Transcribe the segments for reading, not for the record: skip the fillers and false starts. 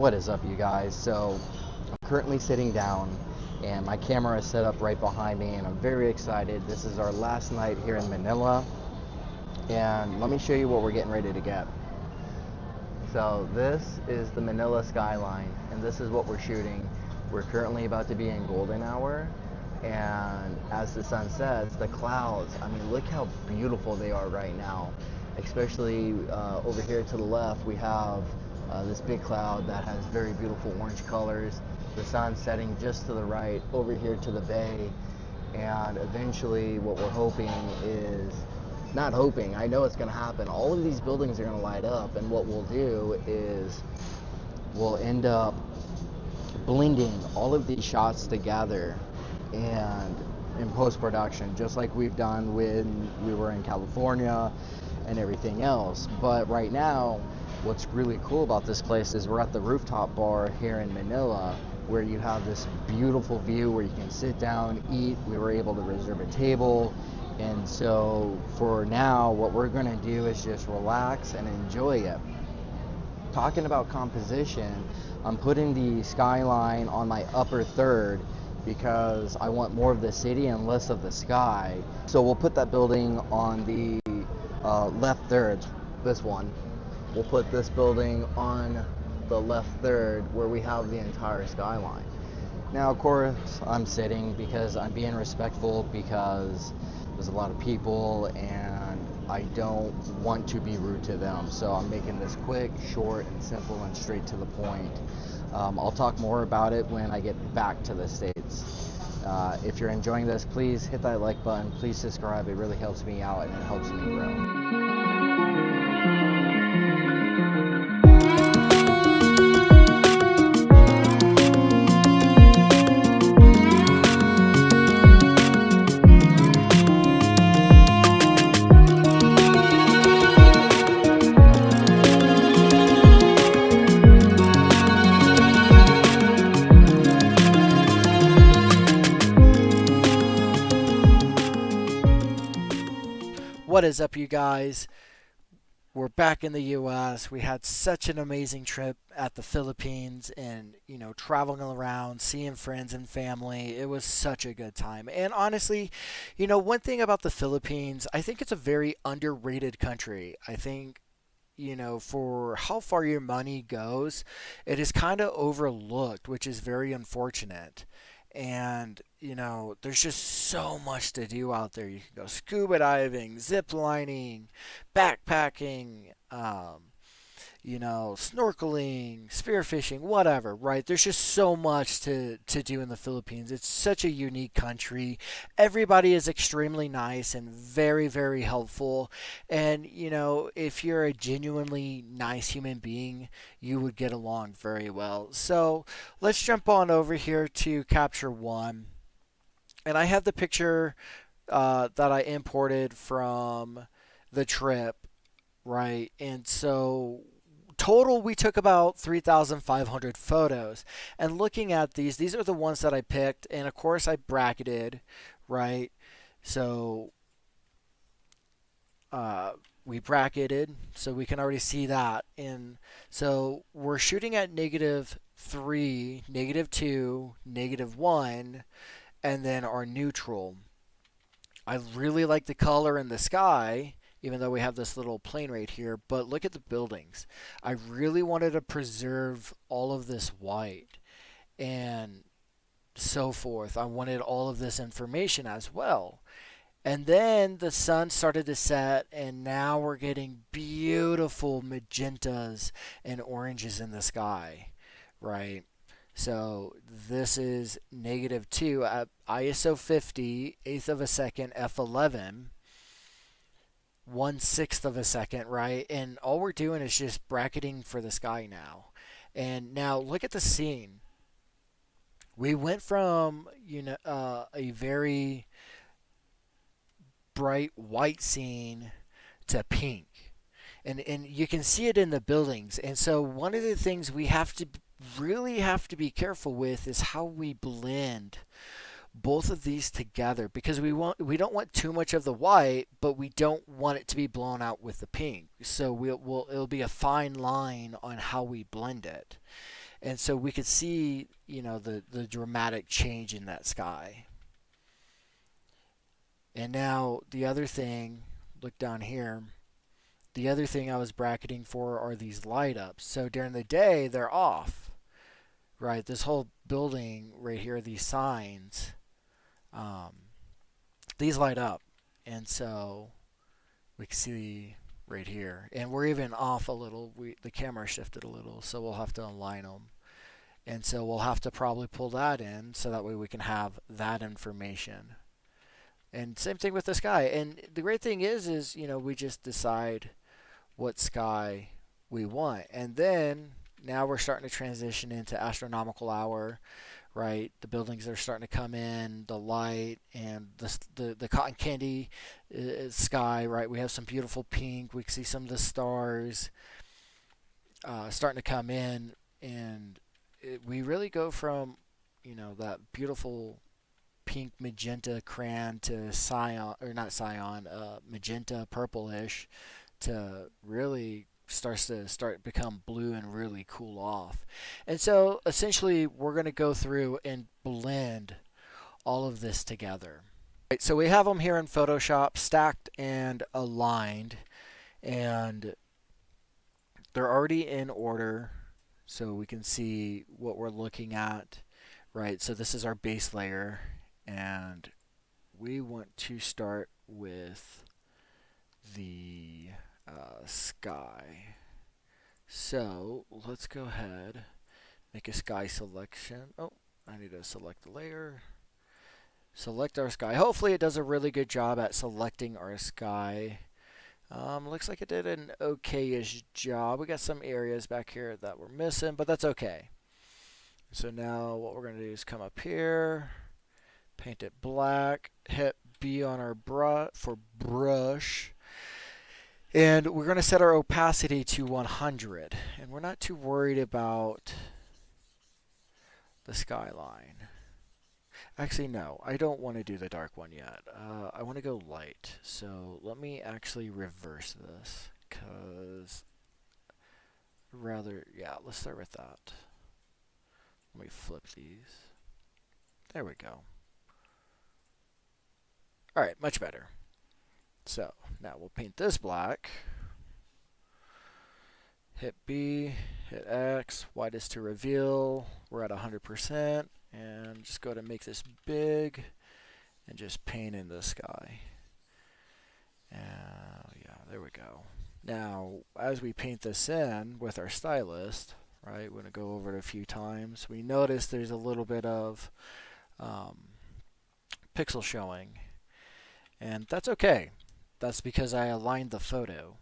What is up, you guys? So I'm currently sitting down and my camera is set up right behind me and I'm very excited. This is our last night here in Manila, and let me show you what we're getting ready to get. So this is the Manila skyline and this is what we're shooting. We're currently about to be in golden hour, and as the sun sets, the clouds, I mean, look how beautiful they are right now. Especially over here to the left, we have this big cloud that has very beautiful orange colors. The sun setting just to the right over here to the bay, and eventually what we're hoping is, not hoping, I know it's going to happen, all of these buildings are going to light up, and what we'll do is we'll end up blending all of these shots together and in post-production, just like we've done when we were in California and everything else. But right now, what's really cool about this place is we're at the Rooftop bar here in Manila, where you have this beautiful view where you can sit down, eat. We were able to reserve a table, and so for now what we're going to do is just relax and enjoy it. Talking about composition, I'm putting the skyline on my upper third because I want more of the city and less of the sky. So we'll put that building on the left third, this one. We'll put this building on the left third where we have the entire skyline. Now, of course, I'm sitting because I'm being respectful, because there's a lot of people and I don't want to be rude to them. So I'm making this quick, short, and simple and straight to the point. I'll talk more about it when I get back to the States. If you're enjoying this, please hit that like button, please subscribe. It really helps me out and it helps me grow. What is up, you guys? We're back in the US. We had such an amazing trip at the Philippines, and traveling around, seeing friends and family. It was such a good time. And honestly, one thing about the Philippines, I think it's a very underrated country. I think for how far your money goes, it is kind of overlooked, which is very unfortunate. And there's just so much to do out there. You can go scuba diving, zip lining, backpacking, snorkeling, spearfishing, whatever, right? There's just so much to do in the Philippines. It's such a unique country. Everybody is extremely nice and very, very helpful. And, if you're a genuinely nice human being, you would get along very well. So let's jump on over here to Capture One. And I have the picture that I imported from the trip, right? And so total, we took about 3,500 photos. And looking at these are the ones that I picked. And of course, I bracketed, right? So we bracketed, so we can already see that. And so we're shooting at -3, -2, -1, and then our neutral. I really like the color in the sky, even though we have this little plane right here, but look at the buildings. I really wanted to preserve all of this white and so forth. I wanted all of this information as well. And then the sun started to set, and now we're getting beautiful magentas and oranges in the sky, right? So this is -2 at ISO 50, eighth of a second, f11, 1/6 of a second, right? And all we're doing is just bracketing for the sky now. And now look at the scene. We went from a very bright white scene to pink, and you can see it in the buildings. And so one of the things we really have to be careful with is how we blend both of these together, because we don't want too much of the white, but we don't want it to be blown out with the pink. So it'll be a fine line on how we blend it. And so we could see, the dramatic change in that sky. And now the other thing, look down here, the other thing I was bracketing for are these light ups. So during the day, they're off, right? This whole building right here, these signs, um, these light up. And so we can see right here. And we're even off a little. The camera shifted a little, so we'll have to align them. And so we'll have to probably pull that in so that way we can have that information. And same thing with the sky. And the great thing is we just decide what sky we want. And then now we're starting to transition into astronomical hour, right? The buildings are starting to come in, the light, and the cotton candy sky, right? We have some beautiful pink. We can see some of the stars starting to come in, and we really go from, that beautiful pink magenta crayon to cyan, or not cyan, magenta purplish, to really start become blue and really cool off. And so essentially we're going to go through and blend all of this together. Right, so we have them here in Photoshop stacked and aligned, and they're already in order, so we can see what we're looking at, right? So this is our base layer, and we want to start with the sky. So let's go ahead, make a sky selection. Oh, I need to select the layer. Select our sky. Hopefully it does a really good job at selecting our sky. Looks like it did an okay-ish job. We got some areas back here that we're missing, but that's okay. So now what we're going to do is come up here, paint it black, hit B on our brush, and we're going to set our opacity to 100. And we're not too worried about the skyline. Actually, no, I don't want to do the dark one yet. I want to go light. So let me actually reverse this, because let's start with that. Let me flip these. There we go. All right, much better. So now we'll paint this black. Hit B, hit X, widest to reveal. We're at 100%. And just go ahead and make this big and just paint in the sky. Yeah, there we go. Now, as we paint this in with our stylist, right, we're going to go over it a few times. We notice there's a little bit of pixel showing, and that's okay. That's because I aligned the photo,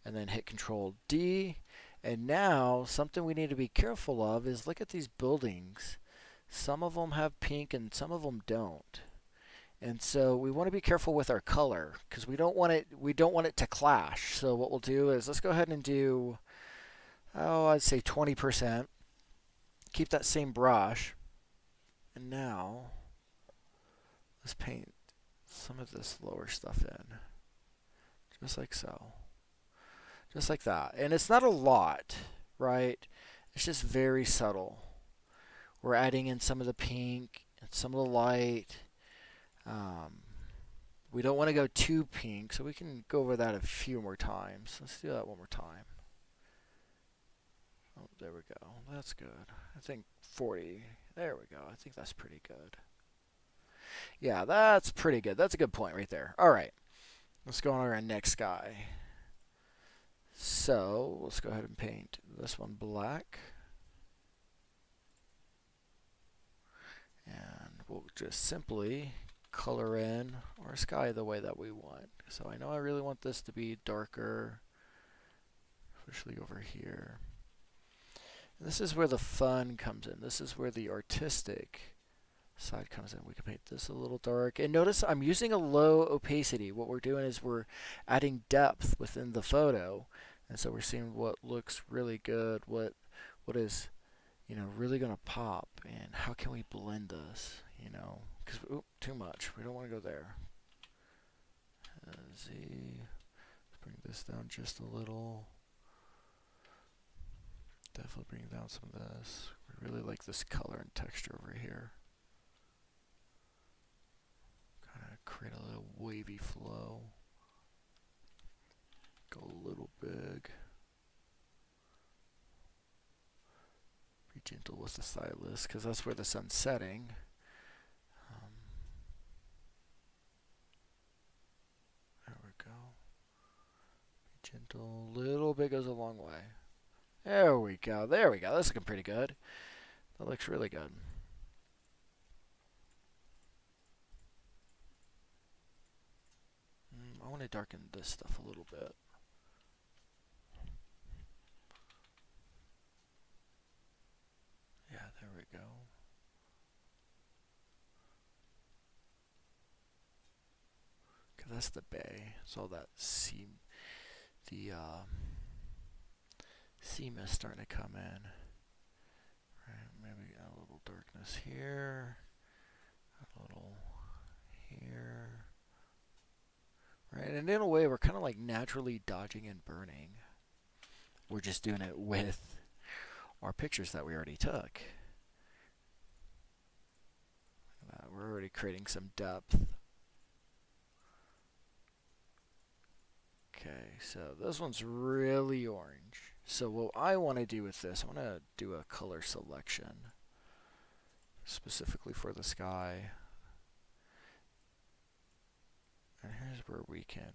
and then hit Control D. And now, something we need to be careful of is look at these buildings. Some of them have pink and some of them don't. And so we want to be careful with our color, because we don't want it to clash. So what we'll do is let's go ahead and do, I'd say 20%. Keep that same brush. And now let's paint some of this lower stuff in. Just like so. Just like that. And it's not a lot, right? It's just very subtle. We're adding in some of the pink and some of the light. We don't want to go too pink, so we can go over that a few more times. Let's do that one more time. Oh, there we go. That's good. I think 40. There we go. I think that's pretty good. Yeah, that's pretty good. That's a good point right there. All right. Let's go on to our next guy. So let's go ahead and paint this one black. And we'll just simply color in our sky the way that we want. So I know I really want this to be darker, especially over here. And this is where the fun comes in. This is where the artistic side comes in. We can paint this a little dark. And notice I'm using a low opacity. What we're doing is we're adding depth within the photo. And so we're seeing what looks really good, what is really going to pop, and how can we blend this, because too much. We don't want to go there. Z, let's bring this down just a little. Definitely bring down some of this. We really like this color and texture over here. Kind of create a little wavy flow. Go a little big. Be gentle with the stylus because that's where the sun's setting. There we go. Be gentle. Little bit goes a long way. There we go. There we go. That's looking pretty good. That looks really good. I want to darken this stuff a little bit. Yeah, there we go. Cause that's the bay. So all that sea mist starting to come in. Right, maybe a little darkness here. A little here. Right, and in a way we're kind of like naturally dodging and burning. We're just doing it with our pictures that we already took. We're already creating some depth. Okay, so this one's really orange. So what I want to do with this, I want to do a color selection specifically for the sky. And here's where we can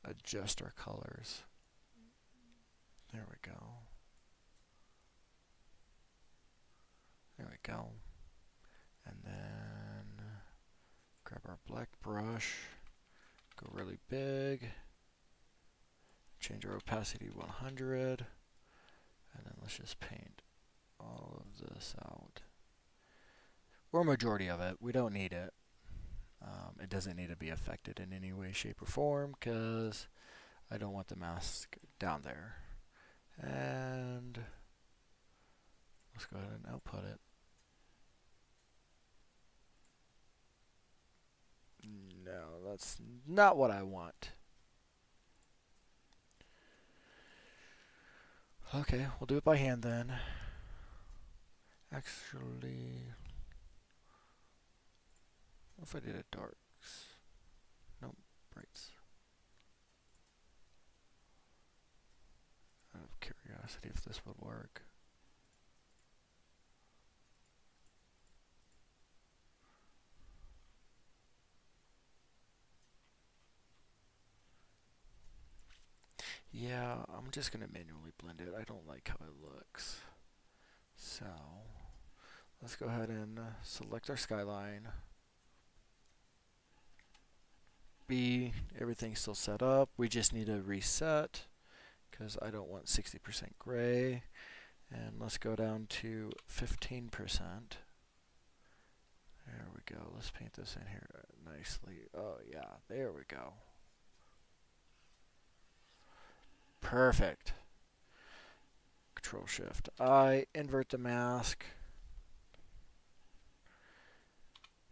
adjust our colors. There we go. There we go. And then grab our black brush, go really big, change our opacity to 100, and then let's just paint all of this out. Or a majority of it. We don't need it. It doesn't need to be affected in any way, shape, or form because I don't want the mask down there. And let's go ahead and output it. No, that's not what I want. Okay, we'll do it by hand then. Actually, what if I did it darks? Nope, brights. Out of curiosity if this would work. Yeah, I'm just going to manually blend it. I don't like how it looks. So, let's go ahead and select our skyline. B, everything's still set up. We just need to reset because I don't want 60% gray. And let's go down to 15%. There we go. Let's paint this in here nicely. Oh yeah, there we go. Perfect. Control Shift I, invert the mask.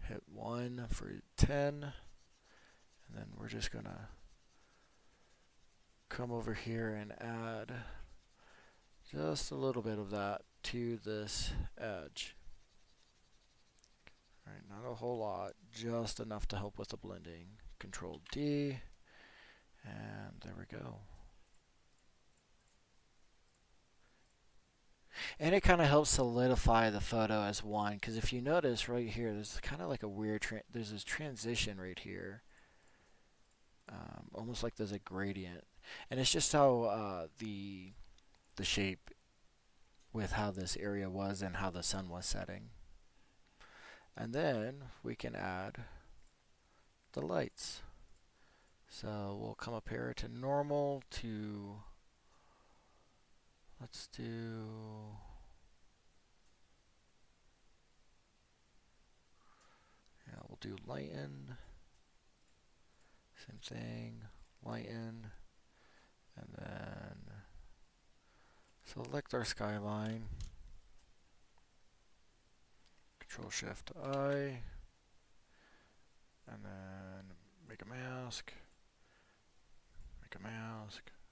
Hit 1 for 10. And then we're just gonna come over here and add just a little bit of that to this edge. Alright, not a whole lot, just enough to help with the blending. Control D, and there we go. And it kind of helps solidify the photo as one, because if you notice right here, there's kind of like a weird, there's this transition right here. Almost like there's a gradient. And it's just how the shape with how this area was and how the sun was setting. And then we can add the lights. So we'll come up here to normal to, let's do, yeah, we'll do lighten, same thing, lighten, and then select our skyline, Control Shift I, and then make a mask,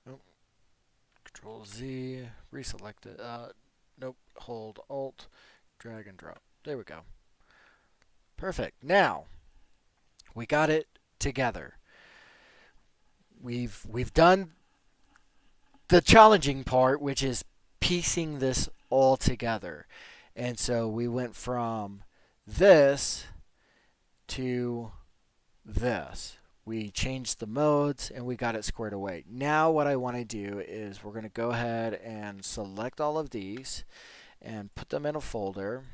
oh, Control Z, reselect it. Nope, hold Alt, drag and drop. There we go. Perfect. Now, we got it together. We've done the challenging part, which is piecing this all together. And so we went from this to this. We changed the modes and we got it squared away. Now what I want to do is we're going to go ahead and select all of these and put them in a folder.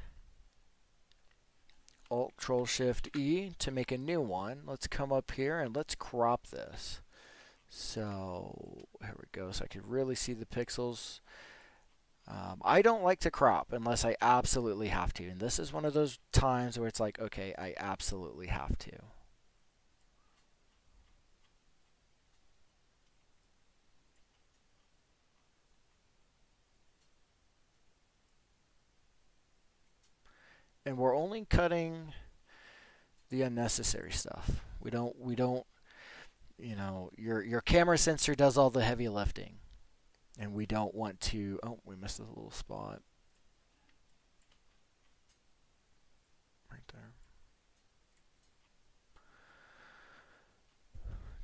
Alt-Control-Shift-E to make a new one. Let's come up here and let's crop this. So here we go. So I can really see the pixels. I don't like to crop unless I absolutely have to. And this is one of those times where it's like, okay, I absolutely have to. And we're only cutting the unnecessary stuff. We don't, you know, your camera sensor does all the heavy lifting. And we don't want to, oh, we missed a little spot. Right there.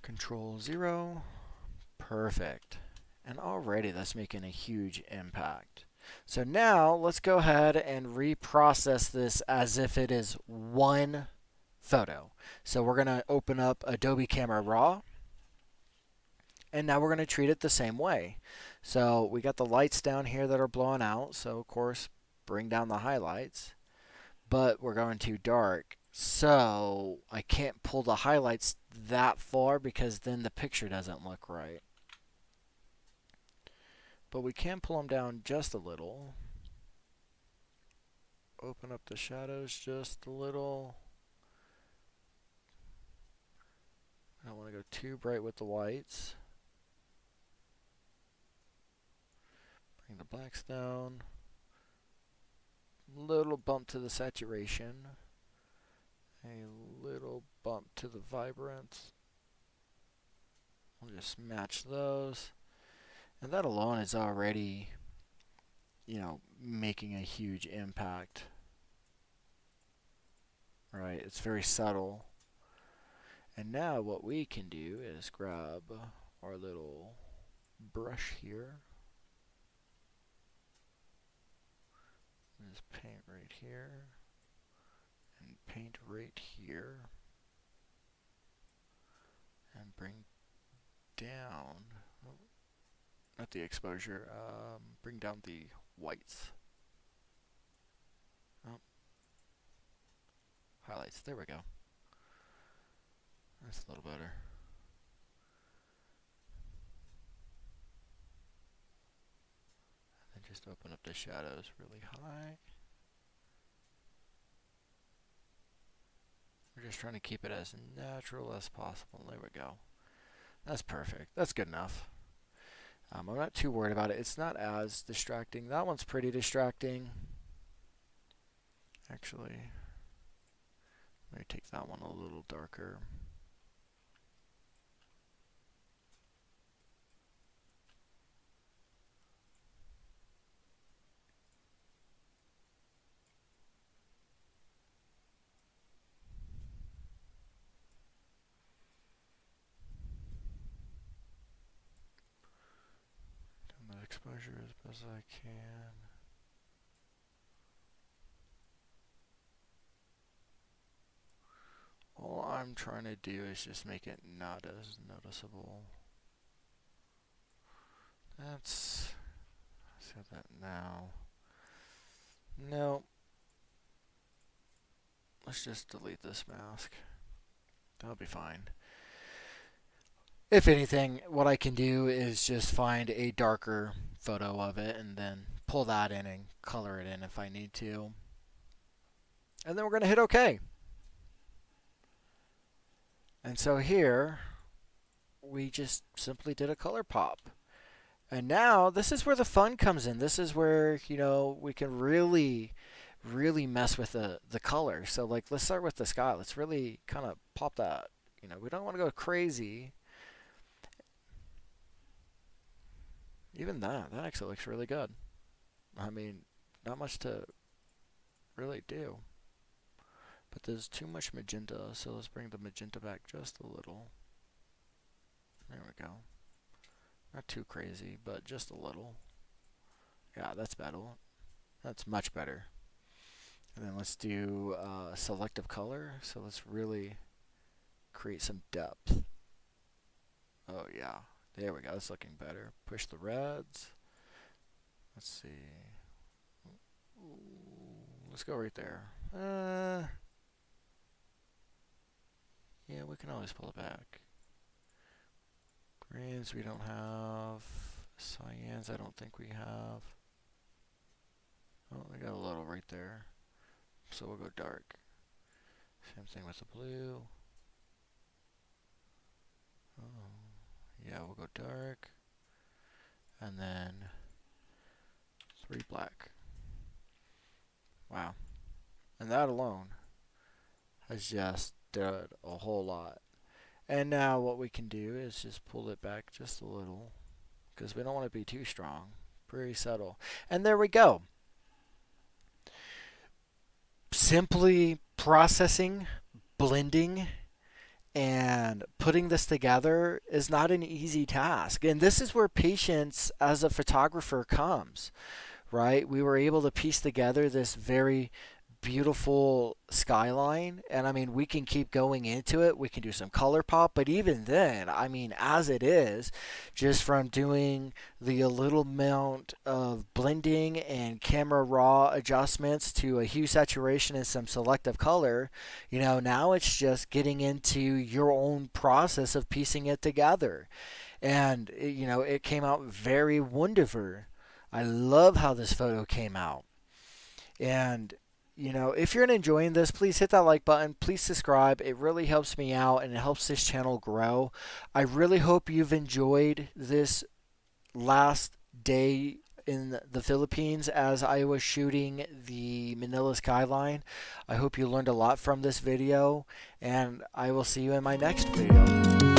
Control 0. Perfect. And already that's making a huge impact. So now let's go ahead and reprocess this as if it is one photo. So we're going to open up Adobe Camera Raw. And now we're going to treat it the same way. So we got the lights down here that are blowing out. So of course, bring down the highlights. But we're going too dark. So I can't pull the highlights that far because then the picture doesn't look right. But we can pull them down just a little. Open up the shadows just a little. I don't want to go too bright with the whites. Bring the blacks down. Little bump to the saturation. A little bump to the vibrance. We'll just match those. And that alone is already, you know, making a huge impact. Right, it's very subtle. And now what we can do is grab our little brush here. Just paint right here. And paint right here. And bring down, not the exposure, bring down the whites. Oh. Highlights, there we go. That's a little better. And then just open up the shadows really high. We're just trying to keep it as natural as possible. There we go. That's perfect. That's good enough. I'm not too worried about it. It's not as distracting. That one's pretty distracting. Actually, let me take that one a little darker. Turn the exposure as best as I can. All I'm trying to do is just make it not as noticeable. Let's set that now. No. Let's just delete this mask. That'll be fine. If anything, what I can do is just find a darker photo of it and then pull that in and color it in if I need to. And then we're going to hit OK. And so here, we just simply did a color pop. And now, this is where the fun comes in. This is where, you know, we can really mess with the color. So, like, let's start with the sky. Let's really kind of pop that. You know, we don't want to go crazy. even that actually looks really good. I mean, not much to really do. But there's too much magenta, so let's bring the magenta back just a little. There we go. Not too crazy, but just a little. Yeah, that's better. That's much better. And then let's do selective color. So let's really create some depth. Oh yeah, there we go. That's looking better. Push the reds. Let's see. Let's go right there. Yeah, we can always pull it back. Greens we don't have. Cyans I don't think we have. Oh, we got a little right there. So we'll go dark. Same thing with the blue. Oh, yeah, we'll go dark. And then 3 black. Wow. And that alone has just done a whole lot. And now what we can do is just pull it back just a little, because we don't want to be too strong. Pretty subtle. And there we go. Simply processing, blending, and putting this together is not an easy task. And this is where patience as a photographer comes, right? We were able to piece together this very beautiful skyline, and I mean, we can keep going into it. We can do some color pop, but even then, I mean, as it is, just from doing the little amount of blending and camera raw adjustments to a hue saturation and some selective color, you know, now it's just getting into your own process of piecing it together. And you know, it came out very wonderful. I love how this photo came out. And you know, if you're enjoying this, please hit that like button. Please subscribe. It really helps me out and it helps this channel grow. I really hope you've enjoyed this last day in the Philippines as I was shooting the Manila skyline. I hope you learned a lot from this video, and I will see you in my next video.